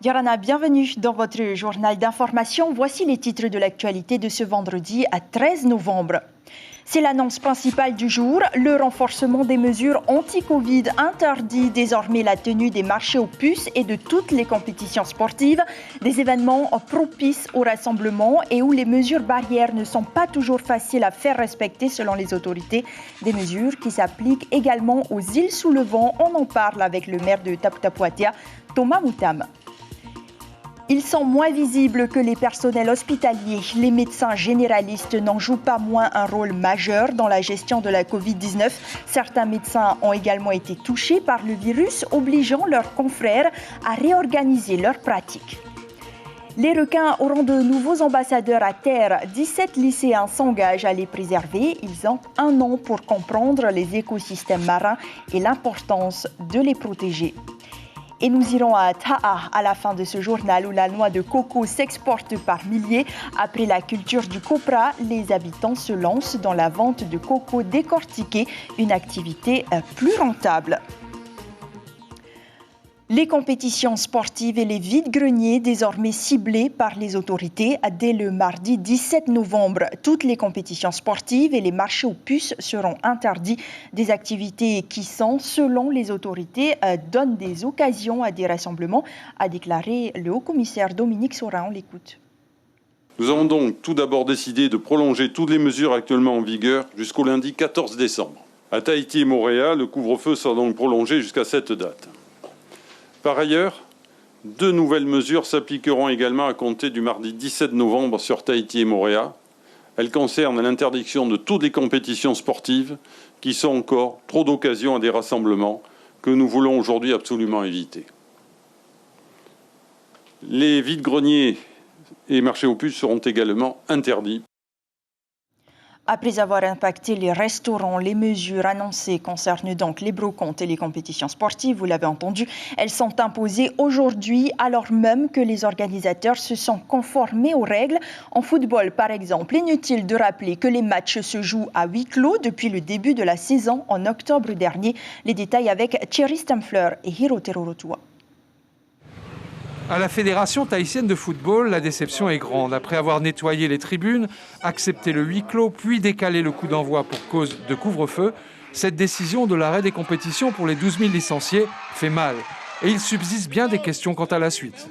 Yorana, bienvenue dans votre journal d'information. Voici les titres de l'actualité de ce vendredi à 13 novembre. C'est l'annonce principale du jour. Le renforcement des mesures anti-Covid interdit désormais la tenue des marchés aux puces et de toutes les compétitions sportives, des événements propices au rassemblement et où les mesures barrières ne sont pas toujours faciles à faire respecter selon les autorités. Des mesures qui s'appliquent également aux îles sous le vent. On en parle avec le maire de Tapu-Tapuatea, Thomas Moutam. Ils sont moins visibles que les personnels hospitaliers. Les médecins généralistes n'en jouent pas moins un rôle majeur dans la gestion de la Covid-19. Certains médecins ont également été touchés par le virus, obligeant leurs confrères à réorganiser leurs pratiques. Les requins auront de nouveaux ambassadeurs à terre. 17 lycéens s'engagent à les préserver. Ils ont un an pour comprendre les écosystèmes marins et l'importance de les protéger. Et nous irons à Taha à la fin de ce journal où la noix de coco s'exporte par milliers. Après la culture du copra, les habitants se lancent dans la vente de coco décortiqué, une activité plus rentable. Les compétitions sportives et les vides-greniers désormais ciblés par les autorités. Dès le mardi 17 novembre, toutes les compétitions sportives et les marchés aux puces seront interdits. Des activités qui sont, selon les autorités, donnent des occasions à des rassemblements, a déclaré le haut-commissaire Dominique Sorin. On l'écoute. Nous avons donc tout d'abord décidé de prolonger toutes les mesures actuellement en vigueur jusqu'au lundi 14 décembre. À Tahiti et Moorea, le couvre-feu sera donc prolongé jusqu'à cette date. Par ailleurs, 2 nouvelles mesures s'appliqueront également à compter du mardi 17 novembre sur Tahiti et Moorea. Elles concernent l'interdiction de toutes les compétitions sportives qui sont encore trop d'occasions à des rassemblements que nous voulons aujourd'hui absolument éviter. Les vides-greniers et marchés aux puces seront également interdits. Après avoir impacté les restaurants, les mesures annoncées concernent donc les brocantes et les compétitions sportives. Vous l'avez entendu, elles sont imposées aujourd'hui alors même que les organisateurs se sont conformés aux règles. En football, par exemple, inutile de rappeler que les matchs se jouent à huis clos depuis le début de la saison en octobre dernier. Les détails avec Thierry Stamfler et Hiro Terorotua. À la Fédération tahitienne de football, la déception est grande. Après avoir nettoyé les tribunes, accepté le huis clos, puis décalé le coup d'envoi pour cause de couvre-feu, cette décision de l'arrêt des compétitions pour les 12 000 licenciés fait mal. Et il subsiste bien des questions quant à la suite.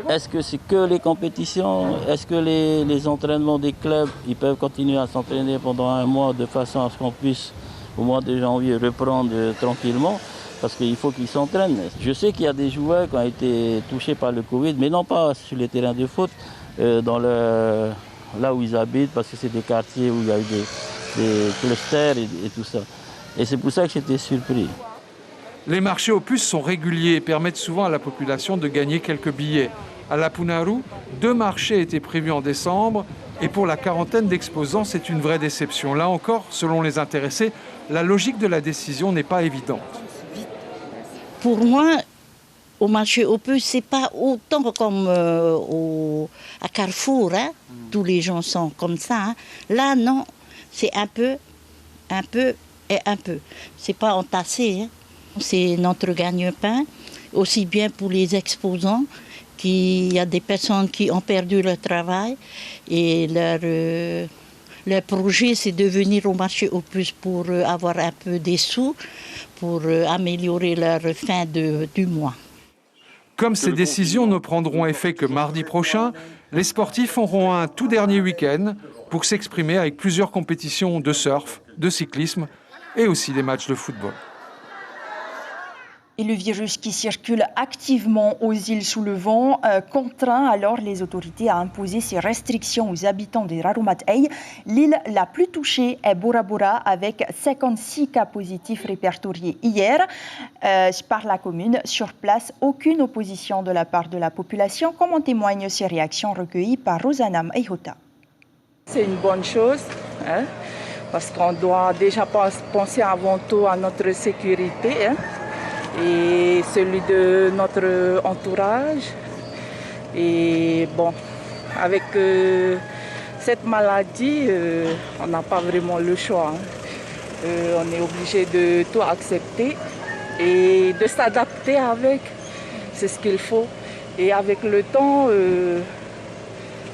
Est-ce que c'est que les compétitions? Est-ce que les entraînements des clubs, ils peuvent continuer à s'entraîner pendant un mois de façon à ce qu'on puisse, au mois de janvier, reprendre tranquillement? Parce qu'il faut qu'ils s'entraînent. Je sais qu'il y a des joueurs qui ont été touchés par le Covid, mais non pas sur les terrains de foot, là où ils habitent, parce que c'est des quartiers où il y a eu des clusters et tout ça. Et c'est pour ça que j'étais surpris. Les marchés aux puces sont réguliers et permettent souvent à la population de gagner quelques billets. À Lapunaru, 2 marchés étaient prévus en décembre et pour la quarantaine d'exposants, c'est une vraie déception. Là encore, selon les intéressés, la logique de la décision n'est pas évidente. Pour moi, au marché aux puces, c'est pas autant comme à Carrefour, hein. Tous les gens sont comme ça. Hein. Là, non, c'est un peu et un peu. C'est pas entassé. Hein. C'est notre gagne-pain, aussi bien pour les exposants, qu'il y a des personnes qui ont perdu leur travail et leur projet, c'est de venir au marché aux puces pour avoir un peu des sous, pour améliorer leur fin du mois. Comme ces décisions ne prendront effet que mardi prochain, les sportifs auront un tout dernier week-end pour s'exprimer avec plusieurs compétitions de surf, de cyclisme et aussi des matchs de football. Et le virus qui circule activement aux îles sous le vent contraint alors les autorités à imposer ces restrictions aux habitants de Rarumat-Ei. L'île la plus touchée est Bora Bora avec 56 cas positifs répertoriés hier par la commune. Sur place, aucune opposition de la part de la population, comme en témoignent ces réactions recueillies par Rosanam Eihota. C'est une bonne chose, hein, parce qu'on doit déjà penser avant tout à notre sécurité. Hein. Et celui de notre entourage. Et bon, avec cette maladie, on n'a pas vraiment le choix. Hein. On est obligé de tout accepter et de s'adapter avec. C'est ce qu'il faut. Et avec le temps,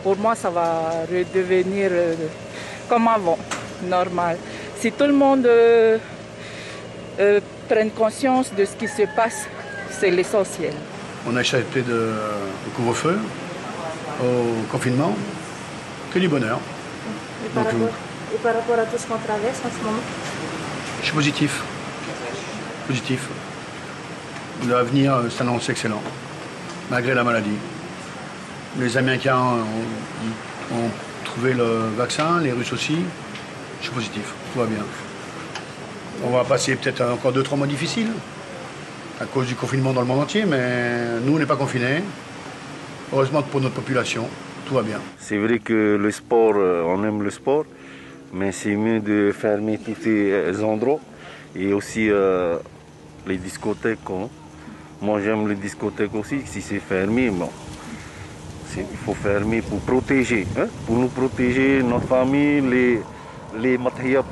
pour moi, ça va redevenir comme avant, normal. Si tout le monde prenne conscience de ce qui se passe, c'est l'essentiel. On a échappé au couvre-feu, au confinement, que du bonheur. Et par rapport à tout ce qu'on traverse en ce moment? Je suis positif. Positif. L'avenir s'annonce excellent, malgré la maladie. Les Américains ont trouvé le vaccin, les Russes aussi. Je suis positif, tout va bien. On va passer peut-être encore 2-3 mois difficiles, à cause du confinement dans le monde entier, mais nous, on n'est pas confinés. Heureusement pour notre population, tout va bien. C'est vrai que le sport, on aime le sport, mais c'est mieux de fermer tous ces endroits. Et aussi les discothèques. Moi, j'aime les discothèques aussi. Si c'est fermé, bon, il faut fermer pour protéger. Hein? Pour nous protéger, notre famille, les matériaux,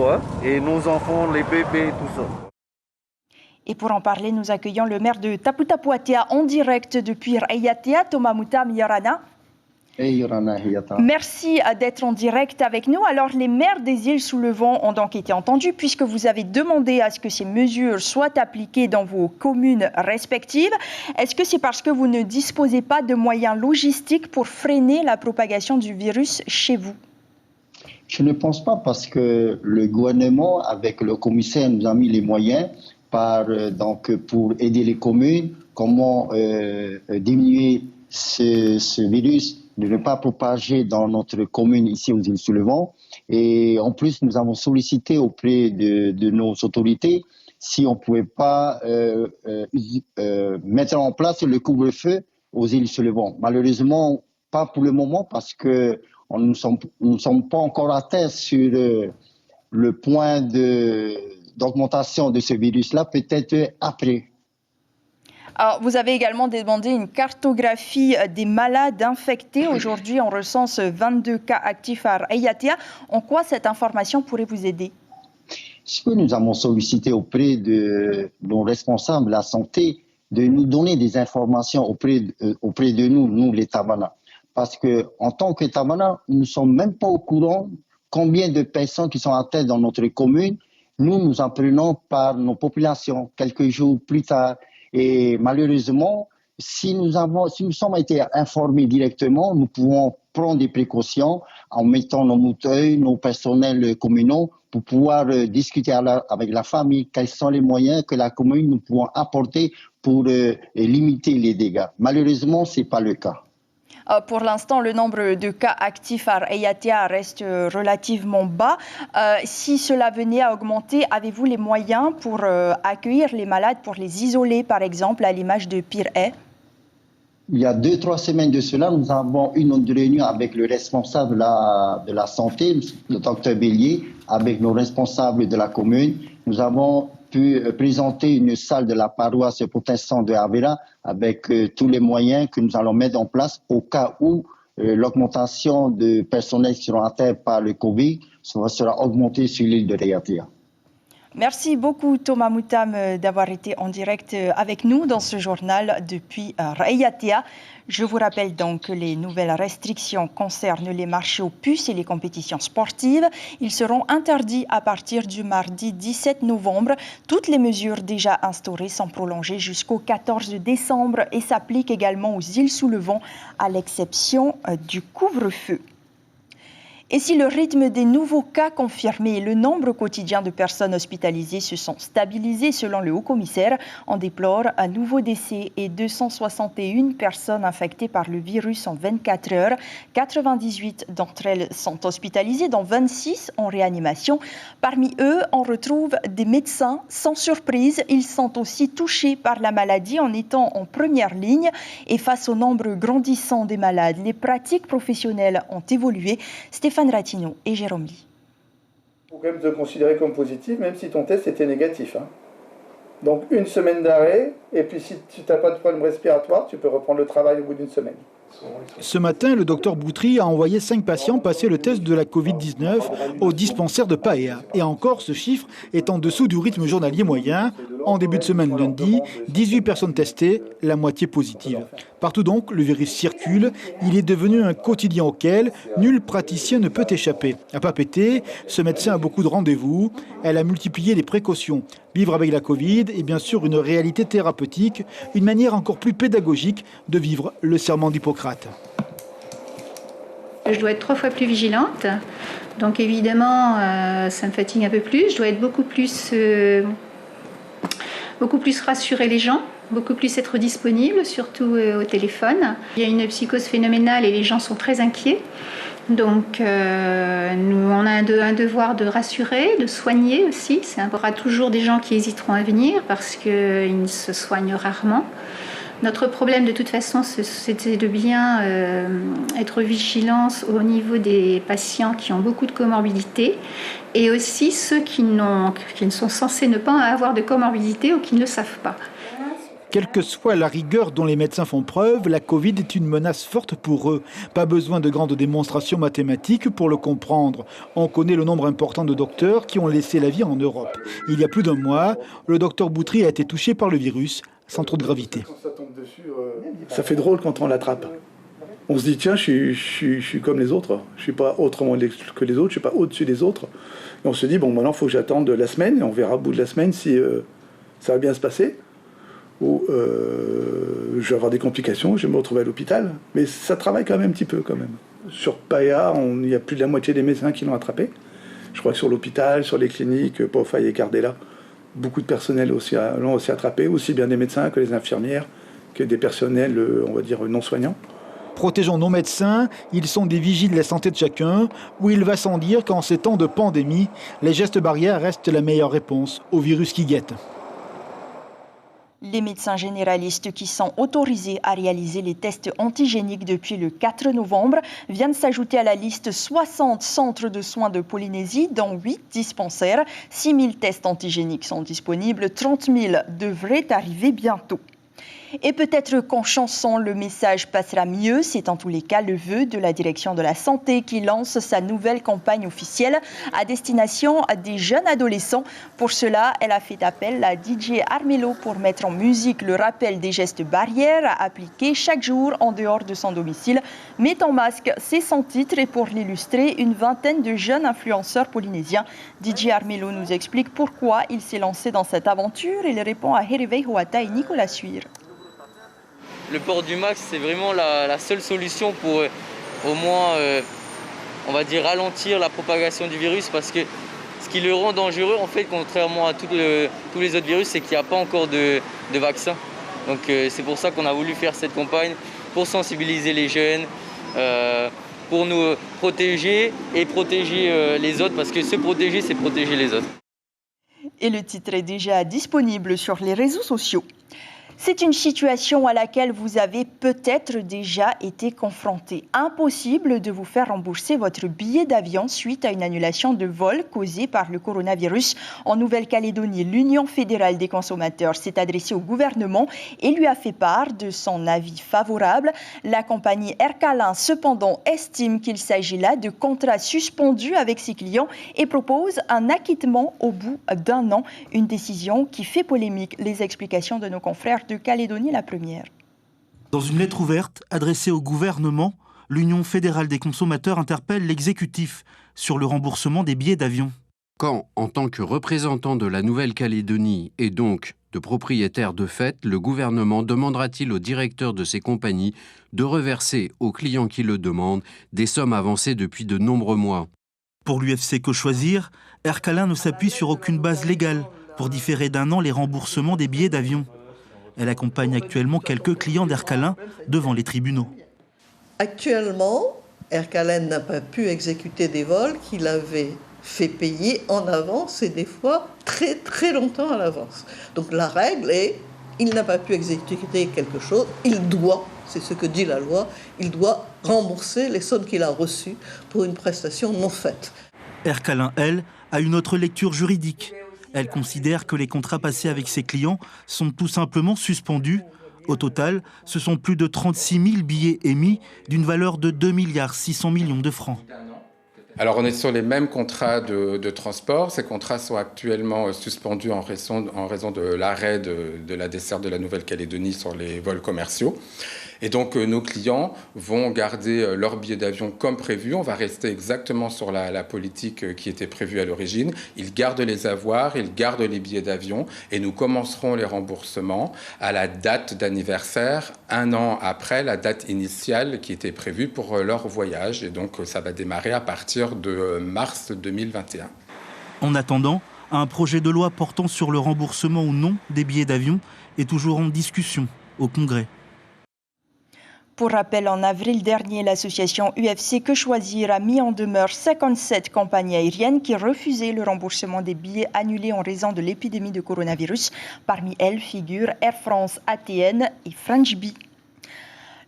hein? Et nos enfants, les bébés, tout ça. Et pour en parler, nous accueillons le maire de Taputapuatea en direct depuis Raiatea, Thomas Moutam Yorana. Merci d'être en direct avec nous. Alors, les maires des îles sous le vent ont donc été entendus puisque vous avez demandé à ce que ces mesures soient appliquées dans vos communes respectives. Est-ce que c'est parce que vous ne disposez pas de moyens logistiques pour freiner la propagation du virus chez vous? Je ne pense pas parce que le gouvernement, avec le commissaire, nous a mis les moyens pour aider les communes, comment diminuer ce virus, de ne pas propager dans notre commune ici aux îles sous le vent. Et en plus, nous avons sollicité auprès de nos autorités si on ne pouvait pas mettre en place le couvre-feu aux îles sous le vent. Malheureusement, pas pour le moment parce que nous ne sommes pas encore atteints sur le point d'augmentation de ce virus-là, peut-être après. Alors, vous avez également demandé une cartographie des malades infectés. Aujourd'hui, on recense 22 cas actifs à Raiatea. En quoi cette information pourrait vous aider? Ce que nous avons sollicité auprès de nos responsables de la santé, de nous donner des informations auprès de nous les Tabana. Parce qu'en tant que Tabana, nous ne sommes même pas au courant combien de personnes qui sont atteintes dans notre commune. Nous apprenons par nos populations quelques jours plus tard. Et malheureusement, si nous sommes été informés directement, nous pouvons prendre des précautions en mettant nos mouteuils, nos personnels communaux pour pouvoir discuter avec la famille quels sont les moyens que la commune nous pouvons apporter pour limiter les dégâts. Malheureusement, ce n'est pas le cas. Pour l'instant, le nombre de cas actifs à Raiatea reste relativement bas. Si cela venait à augmenter, avez-vous les moyens pour accueillir les malades, pour les isoler, par exemple, à l'image de Pirée? Il y a 2-3 semaines de cela, nous avons eu une réunion avec le responsable de la santé, le docteur Bélier, avec nos responsables de la commune. Nous avons pu présenter une salle de la paroisse protestante de Avera avec tous les moyens que nous allons mettre en place au cas où l'augmentation de personnel qui seront atteints par le Covid sera augmentée sur l'île de Raiatea. Merci beaucoup Thomas Moutam d'avoir été en direct avec nous dans ce journal depuis Raiatea. Je vous rappelle donc que les nouvelles restrictions concernent les marchés aux puces et les compétitions sportives. Ils seront interdits à partir du mardi 17 novembre. Toutes les mesures déjà instaurées sont prolongées jusqu'au 14 décembre et s'appliquent également aux îles sous le vent, à l'exception du couvre-feu. Et si le rythme des nouveaux cas confirmés et le nombre quotidien de personnes hospitalisées se sont stabilisés selon le haut-commissaire, on déplore un nouveau décès et 261 personnes infectées par le virus en 24 heures. 98 d'entre elles sont hospitalisées, dont 26 en réanimation. Parmi eux, on retrouve des médecins. Sans surprise, ils sont aussi touchés par la maladie en étant en première ligne. Et face au nombre grandissant des malades, les pratiques professionnelles ont évolué. Stéphane Ratignoux et Jérôme Lee. Il faut quand même te considérer comme positif, même si ton test était négatif. Hein. Donc une semaine d'arrêt, et puis si tu n'as pas de problème respiratoire, tu peux reprendre le travail au bout d'une semaine. Ce matin, le docteur Boutry a envoyé 5 patients passer le test de la Covid-19 au dispensaire de Paea. Et encore, ce chiffre est en dessous du rythme journalier moyen. En début de semaine lundi, 18 personnes testées, la moitié positives. Partout donc, le virus circule. Il est devenu un quotidien auquel nul praticien ne peut échapper. À Papeete, ce médecin a beaucoup de rendez-vous. Elle a multiplié les précautions. Vivre avec la Covid est bien sûr une réalité thérapeutique, une manière encore plus pédagogique de vivre le serment d'Hippocrate. Je dois être 3 fois plus vigilante. Donc évidemment, ça me fatigue un peu plus. Je dois être beaucoup plus rassurer les gens, beaucoup plus être disponible, surtout au téléphone. Il y a une psychose phénoménale et les gens sont très inquiets. Donc nous, on a un devoir de rassurer, de soigner aussi. Il y aura toujours des gens qui hésiteront à venir parce qu'ils se soignent rarement. Notre problème, de toute façon, c'était de bien être vigilant au niveau des patients qui ont beaucoup de comorbidités et aussi ceux qui sont censés ne pas avoir de comorbidité ou qui ne le savent pas. Quelle que soit la rigueur dont les médecins font preuve, la Covid est une menace forte pour eux. Pas besoin de grandes démonstrations mathématiques pour le comprendre. On connaît le nombre important de docteurs qui ont laissé la vie en Europe. Il y a plus d'un mois, le docteur Boutry a été touché par le virus sans trop de gravité. Ça fait drôle quand on l'attrape. On se dit, tiens, je suis comme les autres. Je ne suis pas autrement que les autres, je ne suis pas au-dessus des autres. Et on se dit, bon, maintenant, il faut que j'attende la semaine, et on verra au bout de la semaine si ça va bien se passer. Ou je vais avoir des complications, je vais me retrouver à l'hôpital. Mais ça travaille quand même un petit peu, quand même. Sur Paya, il y a plus de la moitié des médecins qui l'ont attrapé. Je crois que sur l'hôpital, sur les cliniques, Pofay et Cardella, beaucoup de personnel l'ont aussi attrapé, aussi bien des médecins que les infirmières, que des personnels, on va dire, non soignants. Protégeons nos médecins, ils sont des vigiles de la santé de chacun, où il va sans dire qu'en ces temps de pandémie, les gestes barrières restent la meilleure réponse au virus qui guette. Les médecins généralistes qui sont autorisés à réaliser les tests antigéniques depuis le 4 novembre viennent s'ajouter à la liste 60 centres de soins de Polynésie, dont 8 dispensaires. 6 000 tests antigéniques sont disponibles, 30 000 devraient arriver bientôt. Et peut-être qu'en chanson, le message passera mieux. C'est en tous les cas le vœu de la direction de la santé qui lance sa nouvelle campagne officielle à destination des jeunes adolescents. Pour cela, elle a fait appel à DJ Armelo pour mettre en musique le rappel des gestes barrières à appliquer chaque jour en dehors de son domicile. Mets ton masque, c'est son titre et pour l'illustrer, une vingtaine de jeunes influenceurs polynésiens. DJ Armelo nous explique pourquoi il s'est lancé dans cette aventure. Il répond à Hervé Huata et Nicolas Suir. Le port du masque, c'est vraiment la seule solution pour au moins, on va dire, ralentir la propagation du virus parce que ce qui le rend dangereux, en fait, contrairement à tous les autres virus, c'est qu'il n'y a pas encore de vaccin. Donc c'est pour ça qu'on a voulu faire cette campagne, pour sensibiliser les jeunes, pour nous protéger et protéger les autres parce que se protéger, c'est protéger les autres. Et le titre est déjà disponible sur les réseaux sociaux. C'est une situation à laquelle vous avez peut-être déjà été confronté. Impossible de vous faire rembourser votre billet d'avion suite à une annulation de vol causée par le coronavirus. En Nouvelle-Calédonie, l'Union fédérale des consommateurs s'est adressée au gouvernement et lui a fait part de son avis favorable. La compagnie Aircalin, cependant, estime qu'il s'agit là de contrats suspendus avec ses clients et propose un acquittement au bout d'un an. Une décision qui fait polémique. Les explications de nos confrères de Calédonie, la première. Dans une lettre ouverte adressée au gouvernement, l'Union fédérale des consommateurs interpelle l'exécutif sur le remboursement des billets d'avion. Quand, en tant que représentant de la Nouvelle-Calédonie et donc de propriétaire de fait, le gouvernement demandera-t-il au directeur de ces compagnies de reverser aux clients qui le demandent des sommes avancées depuis de nombreux mois? Pour l'UFC Que Choisir, Aircalin ne s'appuie sur aucune base légale pour différer d'un an les remboursements des billets d'avion. Elle accompagne actuellement quelques clients d'Aircalin devant les tribunaux. Actuellement, Aircalin n'a pas pu exécuter des vols qu'il avait fait payer en avance et des fois très très longtemps à l'avance. Donc la règle est, il n'a pas pu exécuter quelque chose, il doit, c'est ce que dit la loi, il doit rembourser les sommes qu'il a reçues pour une prestation non faite. Aircalin, elle, a une autre lecture juridique. Elle considère que les contrats passés avec ses clients sont tout simplement suspendus. Au total, ce sont plus de 36 000 billets émis d'une valeur de 2,6 milliards de francs. Alors on est sur les mêmes contrats de transport. Ces contrats sont actuellement suspendus en raison de l'arrêt de la desserte de la Nouvelle-Calédonie sur les vols commerciaux. Et donc nos clients vont garder leur billet d'avion comme prévu. On va rester exactement sur la politique qui était prévue à l'origine. Ils gardent les avoirs, ils gardent les billets d'avion et nous commencerons les remboursements à la date d'anniversaire, 1 an après la date initiale qui était prévue pour leur voyage. Et donc ça va démarrer à partir de mars 2021. En attendant, un projet de loi portant sur le remboursement ou non des billets d'avion est toujours en discussion au Congrès. Pour rappel, en avril dernier, l'association UFC Que Choisir a mis en demeure 57 compagnies aériennes qui refusaient le remboursement des billets annulés en raison de l'épidémie de coronavirus. Parmi elles figurent Air France, ATN et French Bee.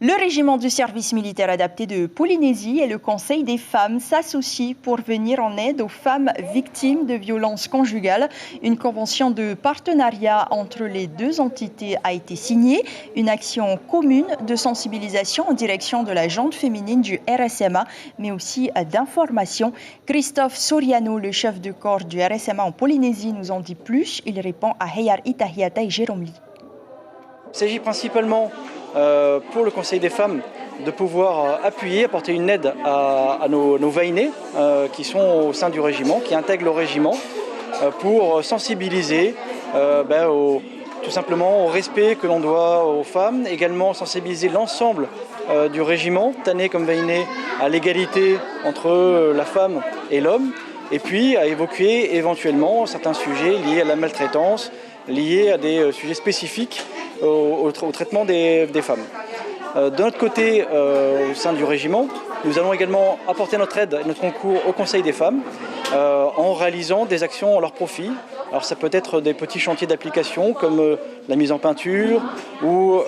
Le régiment du service militaire adapté de Polynésie et le Conseil des femmes s'associent pour venir en aide aux femmes victimes de violences conjugales. Une convention de partenariat entre les deux entités a été signée. Une action commune de sensibilisation en direction de la gente féminine du RSMA, mais aussi d'information. Christophe Soriano, le chef de corps du RSMA en Polynésie, nous en dit plus. Il répond à Heyar Itahiata et Jérôme Lee. Il s'agit principalement pour le Conseil des femmes de pouvoir appuyer, apporter une aide à nos vainés qui sont au sein du régiment, qui intègrent le régiment, pour sensibiliser tout simplement au respect que l'on doit aux femmes, également sensibiliser l'ensemble du régiment, tanné comme vainé, à l'égalité entre la femme et l'homme, et puis à évoquer éventuellement certains sujets liés à la maltraitance, liés à des sujets spécifiques au traitement des femmes. De notre côté, au sein du régiment, nous allons également apporter notre aide et notre concours au Conseil des femmes en réalisant des actions en leur profit. Alors ça peut être des petits chantiers d'application comme la mise en peinture ou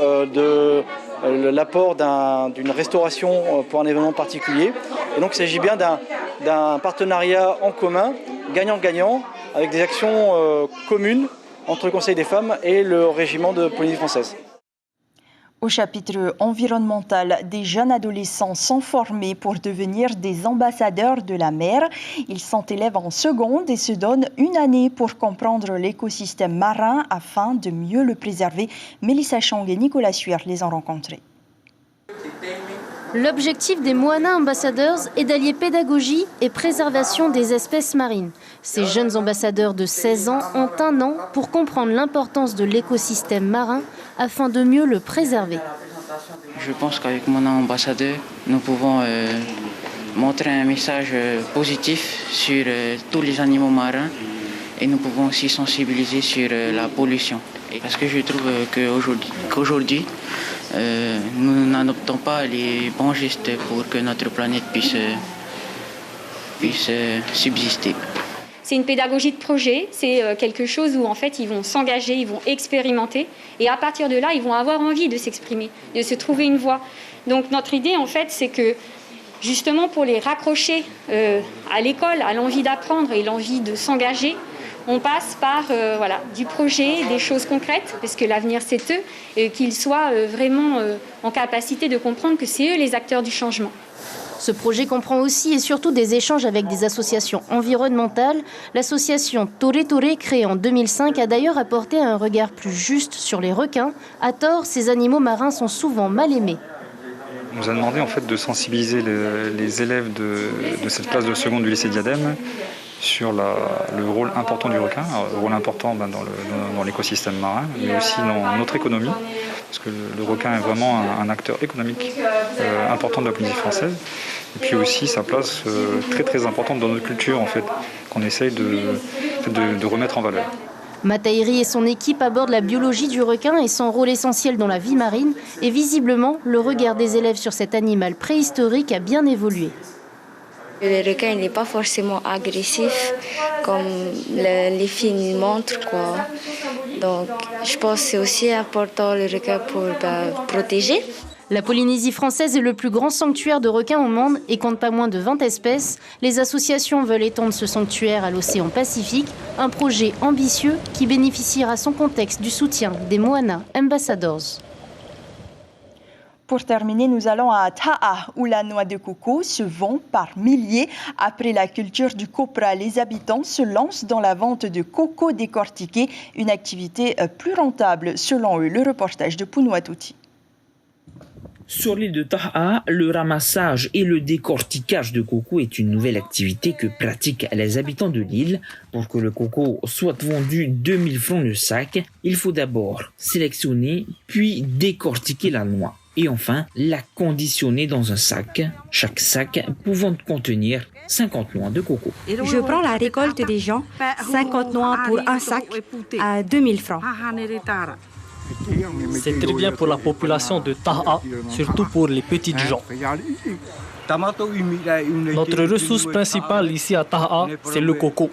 l'apport d'une restauration pour un événement particulier. Et donc il s'agit bien d'un partenariat en commun, gagnant-gagnant, avec des actions communes entre le Conseil des femmes et le régiment de Polynésie française. Au chapitre environnemental, des jeunes adolescents sont formés pour devenir des ambassadeurs de la mer. Ils sont élèves en seconde et se donnent une année pour comprendre l'écosystème marin afin de mieux le préserver. Mélissa Chang et Nicolas Suer les ont rencontrés. L'objectif des Moana Ambassadors est d'allier pédagogie et préservation des espèces marines. Ces jeunes ambassadeurs de 16 ans ont 1 an pour comprendre l'importance de l'écosystème marin afin de mieux le préserver. Je pense qu'avec Moana Ambassadeur, nous pouvons montrer un message positif sur tous les animaux marins et nous pouvons aussi sensibiliser sur la pollution. Parce que je trouve qu'aujourd'hui, nous n'adoptons pas les bons gestes pour que notre planète puisse subsister. C'est une pédagogie de projet, c'est quelque chose où en fait ils vont s'engager, ils vont expérimenter et à partir de là ils vont avoir envie de s'exprimer, de se trouver une voie. Donc notre idée en fait c'est que justement pour les raccrocher à l'école, à l'envie d'apprendre et l'envie de s'engager, on passe par du projet, des choses concrètes, parce que l'avenir c'est eux, et qu'ils soient vraiment en capacité de comprendre que c'est eux les acteurs du changement. Ce projet comprend aussi et surtout des échanges avec des associations environnementales. L'association Tore Tore, créée en 2005, a d'ailleurs apporté un regard plus juste sur les requins. À tort, ces animaux marins sont souvent mal aimés. On nous a demandé en fait de sensibiliser les élèves de cette classe de seconde du lycée Diadème sur le rôle important du requin, le rôle important dans l'écosystème marin, mais aussi dans notre économie, parce que le requin est vraiment un acteur économique important de la Polynésie française, et puis aussi sa place très très importante dans notre culture, en fait, qu'on essaye de remettre en valeur. Matairi et son équipe abordent la biologie du requin et son rôle essentiel dans la vie marine, et visiblement, le regard des élèves sur cet animal préhistorique a bien évolué. Le requin n'est pas forcément agressif comme les films montrent, quoi. Donc je pense que c'est aussi important le requin pour protéger. La Polynésie française est le plus grand sanctuaire de requins au monde et compte pas moins de 20 espèces. Les associations veulent étendre ce sanctuaire à l'océan Pacifique, un projet ambitieux qui bénéficiera sans contexte du soutien des Moana Ambassadors. Pour terminer, nous allons à Taha, où la noix de coco se vend par milliers. Après la culture du copra, les habitants se lancent dans la vente de coco décortiqué, une activité plus rentable selon eux. Le reportage de Punouatouti. Sur l'île de Taha, le ramassage et le décortiquage de coco est une nouvelle activité que pratiquent les habitants de l'île. Pour que le coco soit vendu 2000 francs le sac, il faut d'abord sélectionner puis décortiquer la noix. Et enfin, la conditionner dans un sac, chaque sac pouvant contenir 50 noix de coco. Je prends la récolte des gens, 50 noix pour un sac à 2000 francs. C'est très bien pour la population de Taha, surtout pour les petites gens. Notre ressource principale ici à Taha, c'est le coco.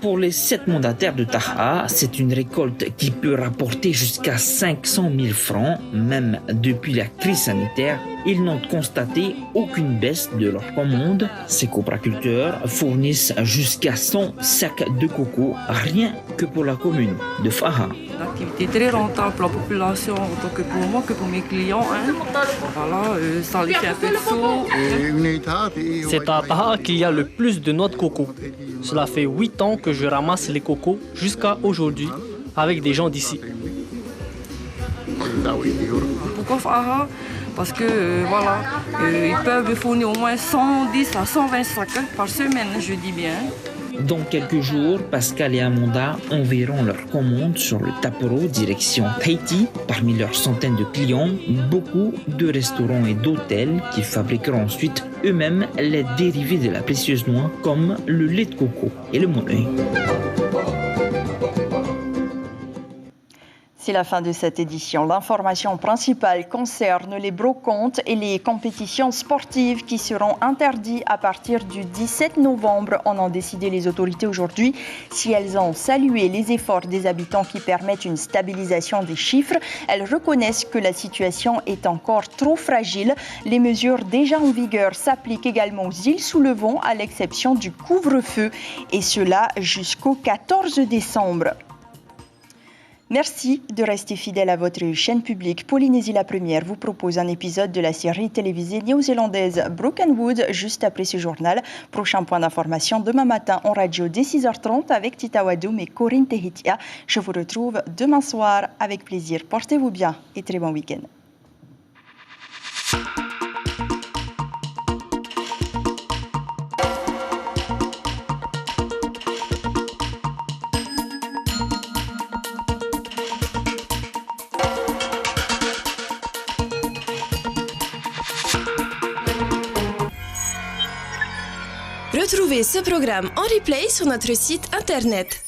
Pour les 7 mandataires de Taha, c'est une récolte qui peut rapporter jusqu'à 500 000 francs. Même depuis la crise sanitaire, ils n'ont constaté aucune baisse de leurs commandes. Ces copraculteurs fournissent jusqu'à 100 sacs de coco, rien que pour la commune de Faha. Une activité très rentable pour la population, autant que pour moi que pour mes clients. Voilà, ça les fait un peu de sous. C'est à Taha qu'il y a le plus de noix de coco. Cela fait 8 ans que je ramasse les cocos jusqu'à aujourd'hui avec des gens d'ici. Pourquoi Faha? Parce que voilà, ils peuvent fournir au moins 110 à 120 sacs par semaine, je dis bien. Dans quelques jours, Pascal et Amanda enverront leurs commandes sur le Taporo direction Tahiti. Parmi leurs centaines de clients, beaucoup de restaurants et d'hôtels qui fabriqueront ensuite eux-mêmes les dérivés de la précieuse noix comme le lait de coco et le monoi. C'est la fin de cette édition. L'information principale concerne les brocantes et les compétitions sportives qui seront interdites à partir du 17 novembre. En ont décidé les autorités aujourd'hui. Si elles ont salué les efforts des habitants qui permettent une stabilisation des chiffres, elles reconnaissent que la situation est encore trop fragile. Les mesures déjà en vigueur s'appliquent également aux îles sous le vent, à l'exception du couvre-feu, et cela jusqu'au 14 décembre. Merci de rester fidèle à votre chaîne publique. Polynésie la Première vous propose un épisode de la série télévisée néo-zélandaise Broken Wood juste après ce journal. Prochain point d'information demain matin en radio dès 6h30 avec Tita Wadoum et Corinne Tehitia. Je vous retrouve demain soir avec plaisir. Portez-vous bien et très bon week-end. Retrouvez ce programme en replay sur notre site internet